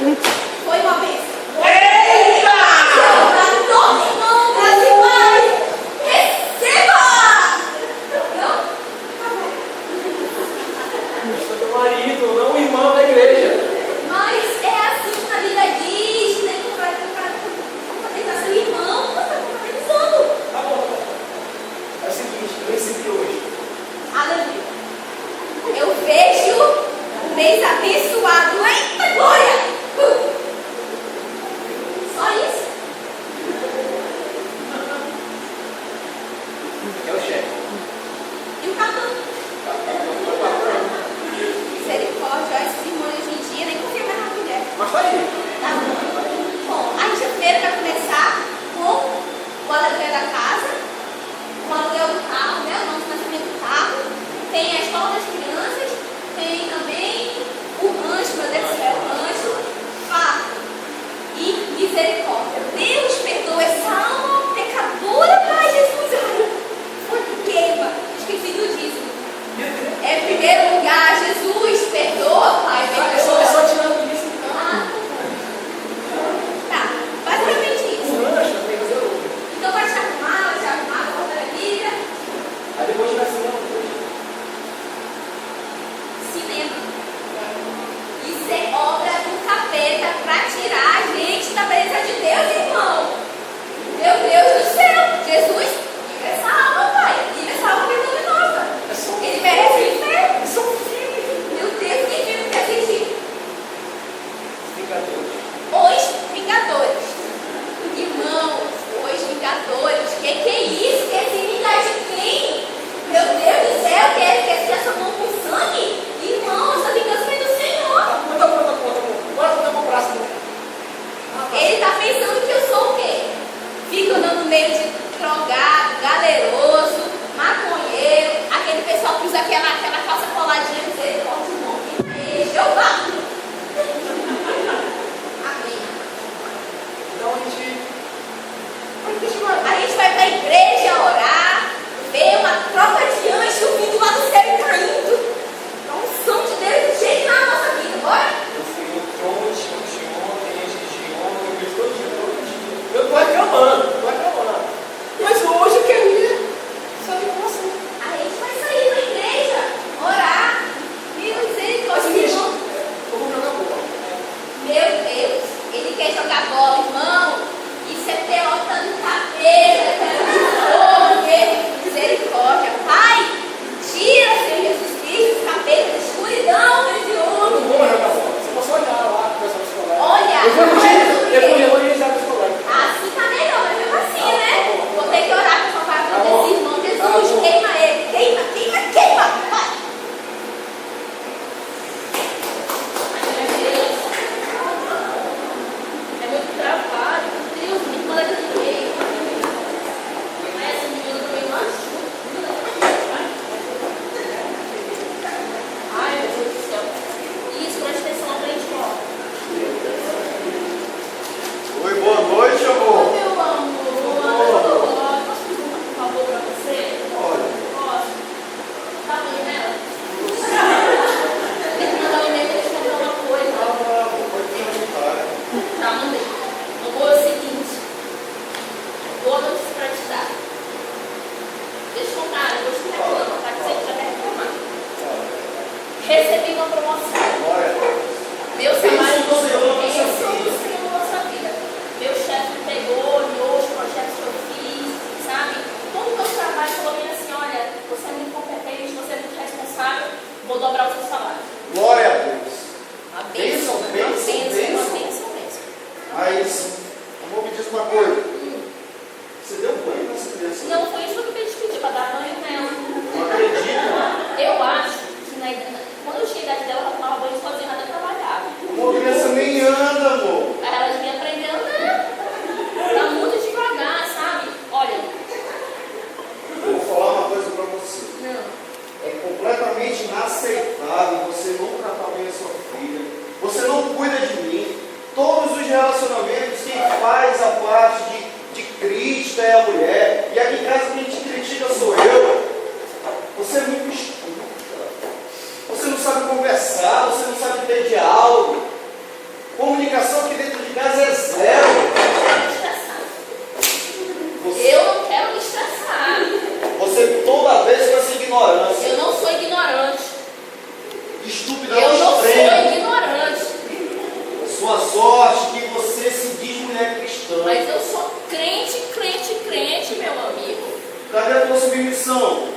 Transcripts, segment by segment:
Foi uma bênção. Eita! Todo irmão, graça e paz. Receba! Não? Seu marido, não o irmão da igreja. Mas é assim que a Bíblia diz, né? Que vai confraternizar seu irmão, você está confraternizando. Tá bom. É o seguinte, eu recebi hoje. Aleluia. Eu vejo um mês abençoado. Eita glória! Só isso. É o chefe. E o cartão? Misericórdia, esses irmãos hoje em dia nem confia mais na mulher. Mas tá aí. Tá bom, a gente primeiro vai começar com o aluguel da casa, o aluguel do carro, né? O nosso nascimento do carro. Tem a escola das crianças, tem também o rancho, meu Deus do céu, o rancho, fato e misericórdia. Deus perdoa essa alma pecadora, Pai Jesus. Ai, foi que queima, esqueci do dízimo. É primeiro lugar, Jesus, perdoa, Pai, É perdoa. só tirando isso do carro. Ah, tá, basicamente isso. O lanche tem que fazer outro. Então vai te arrumar, cortar a Bíblia, Aí depois vai ser um. cinema. Isso é obra do capeta para tirar a gente da presença de Deus, irmão. Meu Deus do céu, Jesus, livra essa alma, Pai, livra essa alma pecaminosa. É só Ele merece o inferno. É só um filme. Meu Deus, que filme que assistir. Vingadores. Os Vingadores. Irmãos, os Vingadores. Que é isso? Quer se vingar de quem? Meu Deus do céu, quer ser sua mão com sangue? Irmão, essa vingança vem do Senhor. Tá bom. Bora botar um braço. Ele está pensando que eu sou o quê? Fico andando no meio de drogado, galeroso, maconheiro, aquele pessoal que usa aquela calça coladinha, misericórdia, irmão. Jeová. Amém. Então A gente vai para a igreja orar, ver uma tropa de anjos vindo lá do céu e caindo. Dá um som de Deus de jeito na nossa vida, bora? eu fui no tronte ontem, antes de ontem, eu fiz todo dia. Eu tô reclamando. Mas hoje eu quero ir. Sabe como assim? A gente vai sair da igreja, orar, misericórdia, irmão. Eu vou jogar bola. Meu Deus, ele quer jogar bola, irmão. Isso é pelota do cabelo, é pelota de fogo, misericórdia. Pai, tira, Senhor Jesus Cristo, esse cabelo da escuridão desse Eu não homem. vou mais jogar bola. Você posso olhar lá com o pessoal escolar. Olha, Eu vou olha, evangelizar o escolar. assim tá melhor, mas mesmo assim, né? Tá bom. Vou ter que orar com essa Tá palavra bom. desse irmão. Tá Jesus, bom. queima ele, queima. Vai. É muito trabalho. Sua sorte que você se diz mulher cristã. Mas eu sou crente, meu amigo. Cadê a tua submissão?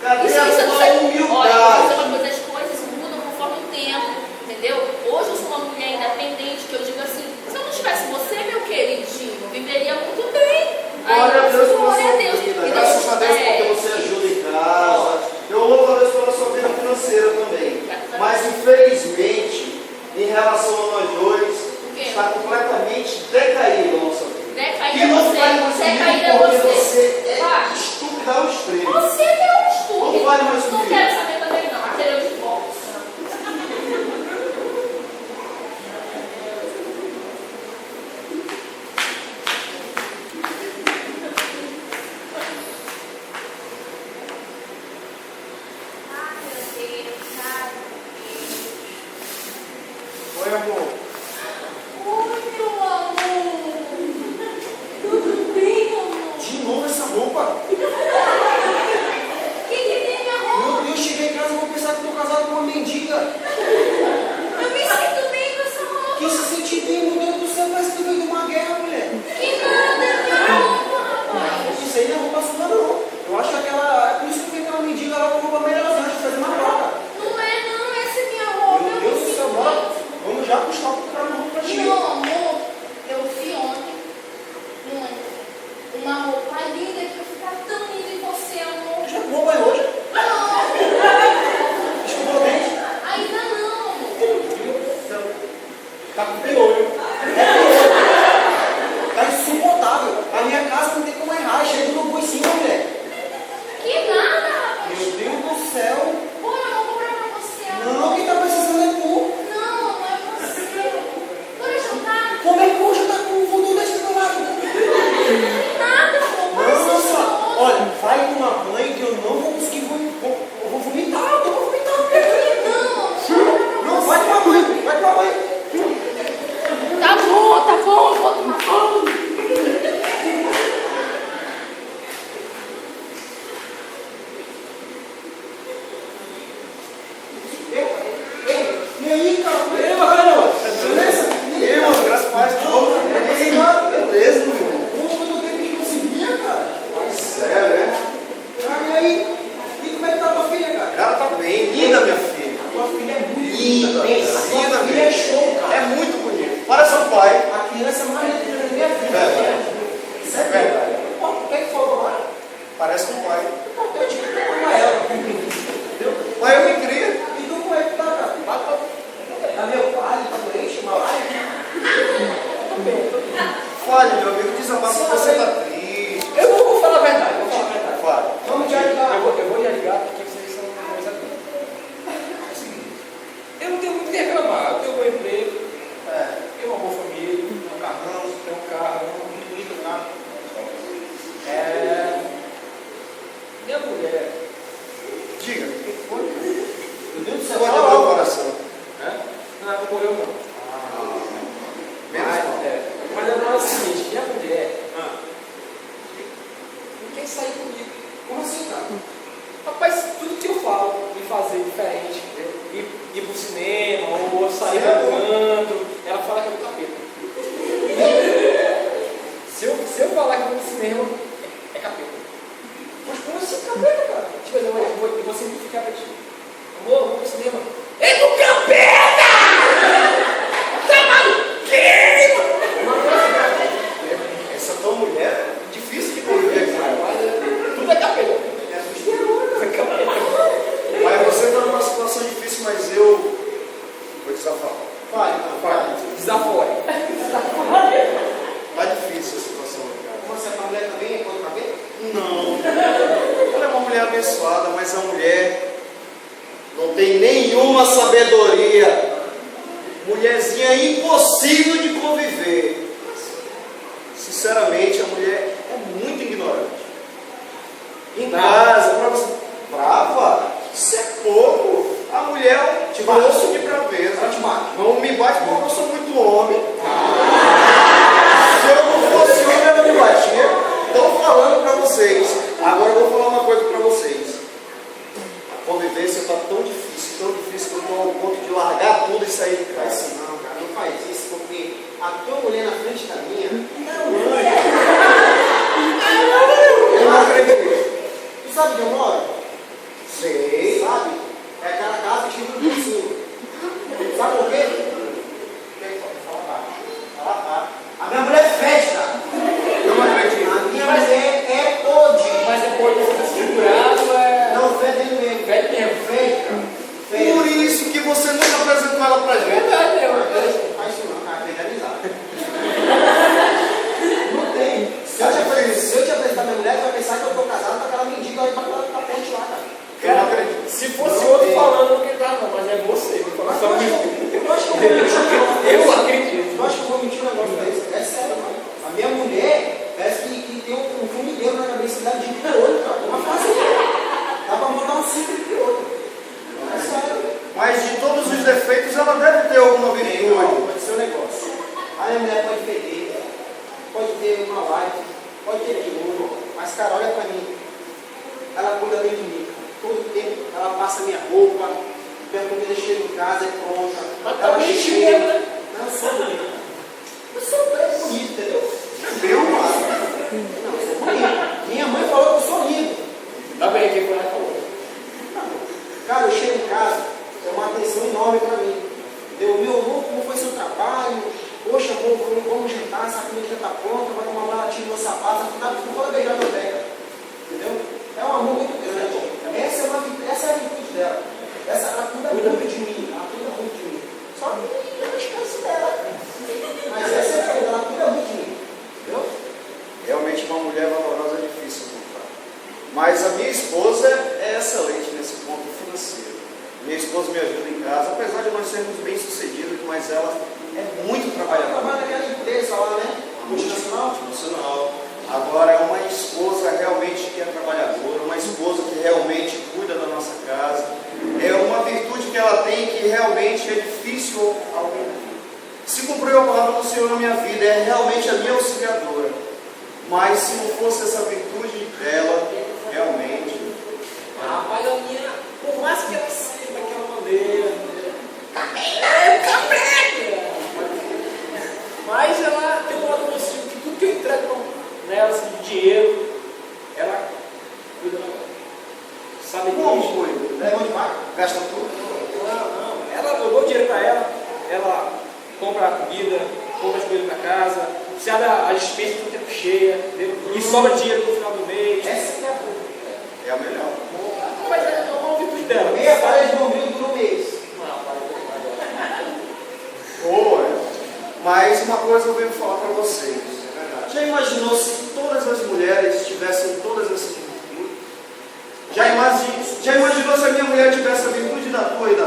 Cadê Isso a não tua sei. humildade? Olha, eu vou dizer uma coisa, as coisas mudam conforme o tempo, entendeu? Hoje eu sou uma mulher independente, que eu digo assim, se eu não tivesse você, meu queridinho, eu viveria muito bem. Glória a Deus pela glória sua a Deus. vida. Então, Graças a Deus porque você ajuda em casa. Eu louvo a Deus pela sua vida financeira também. Mas infelizmente, em relação a nós dois, está completamente decaído a nossa vida. Decaída E não você, fale mais decaída comigo porque você. você é Vai. estúpido ao extremo. Você que é um estúpido. Não fale mais Não comigo. quero saber também não. Aquele eu de volta. Oi, amor. Oi, meu amor. Tudo bem, amor? De novo essa roupa? O que tem, minha roupa? Meu Deus, cheguei em casa e vou pensar que estou casado com uma mendiga. Eu me sinto bem com essa roupa. Quem se sente bem, meu Deus do céu, parece que veio de uma guerra, mulher. Que nada, minha roupa, rapaz. Isso aí não é roupa sua, não. Eu acho que aquela. É por isso que eu vi aquela mendiga lá com roupa melhorzinha, fazer uma troca. Não é não, essa é minha roupa. Meu Eu Deus me do sinto céu, bem. bora. Vamos já buscar comprar uma roupa pra ti. Meu amor, eu vi ontem uma roupa linda que eu ficar tão linda em você, amor. Já tomou banho hoje? Não, Escovou o dente? ainda não, amor. Meu Deus do céu. Tá com piolho. Tá insuportável. A minha casa não tem como errar. Chega no boi em cima, mulher. Que nada, rapaz. Meu Deus do céu. Bora, eu vou comprar pra você, amor. Não, quem tá precisando é tu. Não, não é você. Bora jantar. Como é que hoje tá com o voodoo desse teu lado? Nada, amor. Bora ser Nossa, só. olha, vai tomar banho que eu não vou conseguir eu vou vomitar, eu vou vomitar. Não, vai tomar banho, vai tomar banho. Tá bom, vou tomar banho. E aí, cara? E aí, bacana? Beleza? E aí, mano? Graças a Deus. E aí, mano? Beleza, meu irmão. Pô, quanto tempo que não se via, cara? Pois é, né? E aí? E como é que tá a tua filha, cara? Ela tá bem. Linda, minha filha. A tua filha é muito linda. Linda, tua filha é show, cara. É muito bonito. Parece um pai. A criança é mais linda da minha vida. Isso é verdade. Pô, o que é que falou agora? Parece um pai. Eu tinha que pegar ela. Entendeu? Mas eu me cria. E tu como é que tá, cara? Tá meu pai, tá doente, malaria? Fale, meu amigo, desabafa que você tá triste. Eu vou falar a verdade, Fale. Vamos já ligar. Eu vou já ligar porque vocês são coisa boa. É o seguinte, eu não tenho muito o que reclamar. Eu tenho um bom emprego, tenho uma boa família, tenho um carrão, tenho um carro, muito bonito o carro. Minha mulher. Diga. O que foi? Meu Deus do céu, vai quebrar o coração. Não, não morreu não. Mas é o seguinte, minha mulher não quer sair comigo. Como assim, cara? Rapaz, tudo que eu falo em fazer diferente, entendeu? Ir pro cinema, ou sair jogando, ela fala que é do capeta. Se eu falar que eu vou pro cinema, é capeta. Mas como assim capeta, cara? Tipo, eu vou simplificar pra ti. Amor, vamos pro cinema. É do capeta! Tá maluquinho! Essa tua mulher é difícil de conviver, cara. Tudo é capeta. É assustador. Mas você tá numa situação difícil, mas eu vou desafar. Fale, então, fale. Desafore. Tá difícil a situação, cara. Como essa mulher também é contra o capeta? Não. Ela é uma mulher abençoada, mas a mulher não tem nenhuma sabedoria. Mulherzinha impossível de conviver. Sinceramente, a mulher é muito ignorante. Em casa, brava, isso é pouco. A mulher é um grosso de braveza. Não me bate porque eu sou muito homem. Se eu não fosse homem, ela me batia. Estou falando para vocês. Agora eu vou falar uma coisa para vocês. A convivência está tão difícil que eu estou ao ponto de largar tudo e sair de casa. Não, cara, não faz isso. a tua mulher na frente da minha, eu não acredito. Tu sabe onde eu moro? Sei. Sabe? É aquela casa que chega no cima. Sabe por quê? A minha mulher é festa. Não acredito. A minha mulher é podre. Mas é pode ser segurado, é. Não, fede mesmo. Fede mesmo. Fede. Por isso que você nunca apresentou ela pra É gente. verdade, né? Não faz isso não, cara. Tem que avisar. Não tem. Se eu te apresentar minha mulher, tu vai pensar que eu tô casado com aquela mendiga aí pra frente lá, cara. Eu não acredito. Se fosse outro falando, não acreditava, não, mas é você. Mas eu acho que eu vou mentir um negócio desse. Eu acredito. Eu acho que eu vou mentir um negócio desse. É sério, mano. A minha mulher parece que tem um formigueiro na cabeça dela de piolho, cara. Uma fazenha. Dá pra mandar um ciclo de piolho. É sério. Mas de todos os defeitos, ela deve ter alguma virtude. Pode ser um negócio. A minha mulher pode perder, pode ter uma live, pode ter piolho. Mas, cara, olha pra mim. Ela cuida bem de mim. Todo tempo ela passa minha roupa, minha comida chega em casa, é pronta. Mas Ela também chega. chega, né? Não, eu sou bonito. Eu sou bem bonito, entendeu? Meu, mano. Não, eu sou bonito. Minha mãe falou que eu sou lindo. Tá bem aqui, foi ela que falou. Cara, eu chego em casa, é uma atenção enorme pra mim. Entendeu? Meu amor, como foi seu trabalho? Poxa, amor, vamos jantar, essa comida já tá pronta, vai tomar um baratinho no meu sapato, não pode beijar meu pé. Entendeu? É um amor muito grande. Essa é a virtude dela. Ela cuida muito de mim. Ela cuida muito de mim. Só que eu não esqueço dela. Mas essa é a virtude, ela cuida muito de mim. Entendeu? Realmente uma mulher valorosa é difícil encontrar. Mas a minha esposa é excelente nesse ponto financeiro. Minha esposa me ajuda em casa, apesar de nós sermos bem-sucedidos, mas ela é muito Ela trabalhadora. trabalha naquela empresa lá, né? Multinacional. Multinacional. Agora é uma esposa realmente que é trabalhadora, uma esposa que realmente cuida da nossa casa. É uma virtude que ela tem que realmente é difícil alguém. Se cumpriu a palavra do Senhor na minha vida, é realmente a minha auxiliadora. Mas se não fosse essa virtude dela, realmente. Rapaz, a minha, por mais que ela seja daquela maneira, é capeta! Mas ela tem um lado positivo, que tudo que eu entrego nela, assim, de dinheiro, ela cuida da coisa. Sabe Como disso? foi? Leva de vaca. Gasta tudo? Não. Eu dou dinheiro pra ela, ela compra a comida, compra as coisas pra casa, se abre a despesa com o tempo cheia, entendeu? E sobra dinheiro no final do mês. Essa que é a boa. É a melhor. Mas é uma virtude dela. Meia palha de bombril por um mês. Boa. Mas uma coisa eu venho falar para vocês. Já imaginou se todas as mulheres tivessem todas essas virtudes? Já imaginou se a minha mulher tivesse a virtude da tua e da